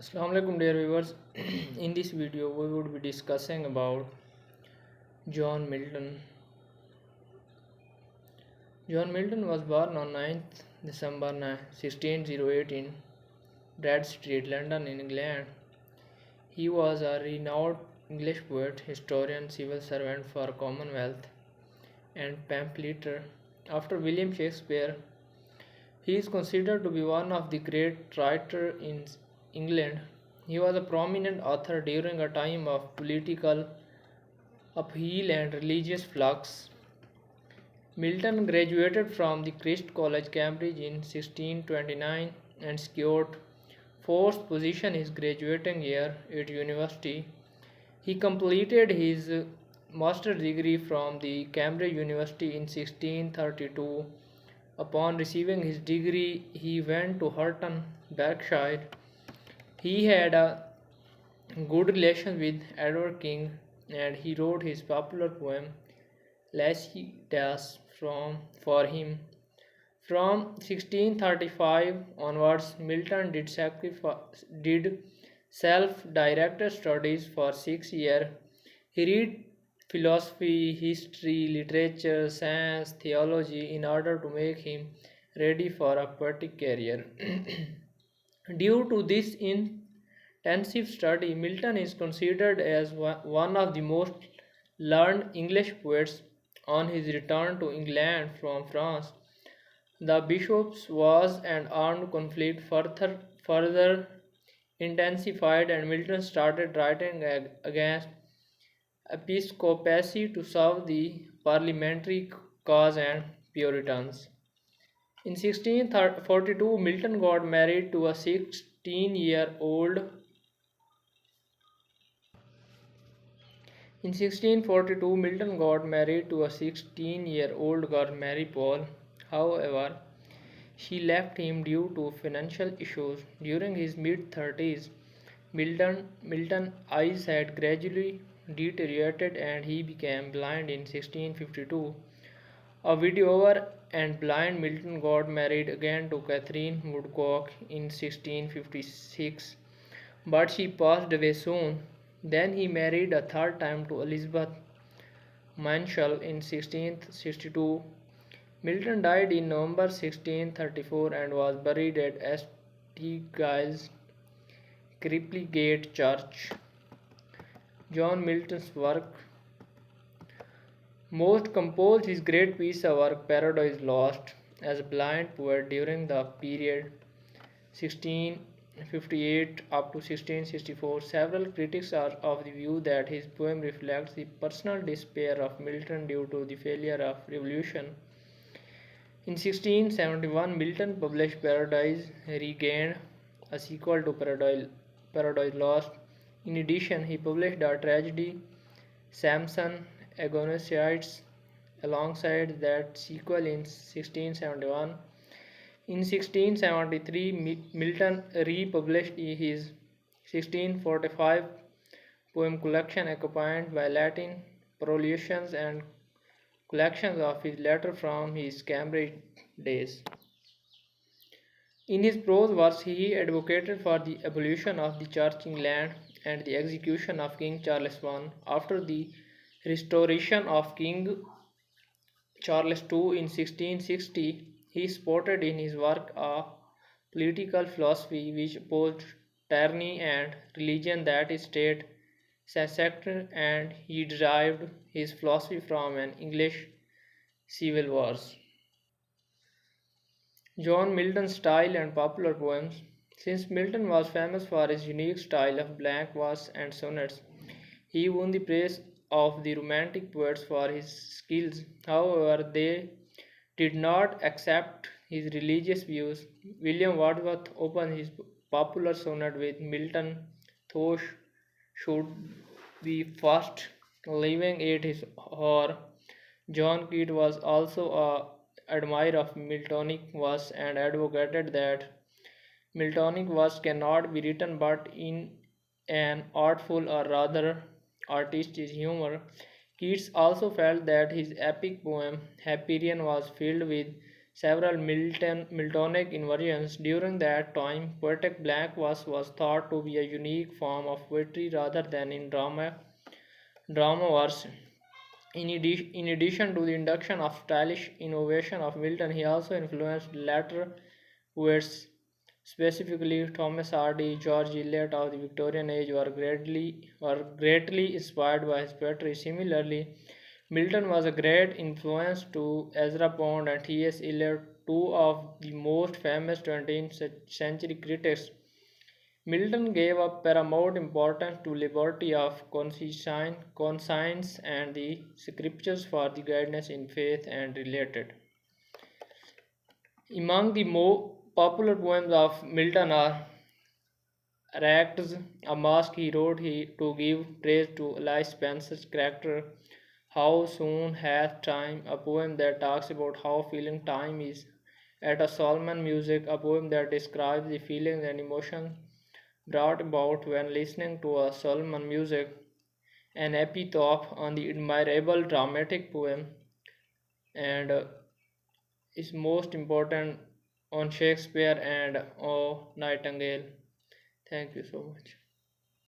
Assalamu alaikum dear viewers. In this video we would be discussing about John Milton. John Milton was born on 9th December 1608 in Brad Street, London, in England. He was a renowned English poet, historian, civil servant for Commonwealth and pamphleteer. After William Shakespeare, he is considered to be one of the great writers in England. He was a prominent author during a time of political upheaval and religious flux. Milton graduated from the Christ College, Cambridge in 1629 and secured fourth position his graduating year at university. He completed his master's degree from the Cambridge University in 1632. Upon receiving his degree, he went to Hurton, Berkshire. He had a good relation with Edward King and he wrote his popular poem Lycidas for him. From 1635 onwards, Milton did self-directed studies for 6 years. He read philosophy, history, literature, science, theology in order to make him ready for a poetic career. Due to this intensive study, Milton is considered as one of the most learned English poets. On his return to England from France, the bishops' wars and armed conflict further intensified, and Milton started writing against episcopacy to serve the parliamentary cause and Puritans. In 1642, Milton got married to a 16-year-old. In 1642, Milton got married to a 16-year-old girl, Mary Paul. However, she left him due to financial issues. During his mid-30s, Milton's eyes had gradually deteriorated and he became blind in 1652. A widower and blind, Milton got married again to Catherine Woodcock in 1656, but she passed away soon. Then he married a third time to Elizabeth Manshall in 1662. Milton died in November 1634 and was buried at St. Giles, Cripplegate Church. John Milton's work most composed his great piece of work Paradise Lost as a blind poet during the period 1658 up to 1664. Several critics are of the view that his poem reflects the personal despair of Milton due to the failure of revolution. In 1671, Milton published Paradise Regained, a sequel to Paradise Lost. In addition, he published a tragedy, Samson Agonizes, alongside that sequel in 1671. In 1673, Milton republished his 1645 poem collection accompanied by Latin prolusions and collections of his letters from his Cambridge days. In his prose works, he advocated for the abolition of the Church in England and the execution of King Charles I. After the restoration of King Charles II in 1660, he spotted in his work a political philosophy which opposed tyranny and religion, that is, state sector, and he derived his philosophy from an English civil wars. John Milton's style and popular poems. Since Milton was famous for his unique style of blank verse and sonnets, he won the praise of the Romantic poets for his skills. However, they did not accept his religious views. William Wordsworth opened his popular sonnet with Milton, thou should be first, leaving it his whore. John Keats was also a admirer of Miltonic verse and advocated that Miltonic verse cannot be written but in an artful or rather artistic humor. Keats also felt that his epic poem Hyperion was filled with several Miltonic inversions. During that time, poetic blank verse was thought to be a unique form of poetry rather than in drama verse. In addition to the induction of stylish innovation of Milton, he also influenced later poets, specifically Thomas Hardy, George Eliot of the Victorian age, were greatly inspired by his poetry. Similarly, Milton was a great influence to Ezra Pound and T.S. Eliot, two of the most famous 20th century critics. Milton gave up paramount importance to liberty of conscience and the scriptures for the guidance in faith and related. Among the more popular poems of Milton are Racts, a masque he wrote to give praise to Elias Spencer's character, How Soon Hath Time, a poem that talks about how feeling time is. At a Solomon Music, a poem that describes the feelings and emotions brought about when listening to a Solomon music, an epitaph on the admirable dramatic poem, and is most important on Shakespeare and O Nightingale. Thank you so much.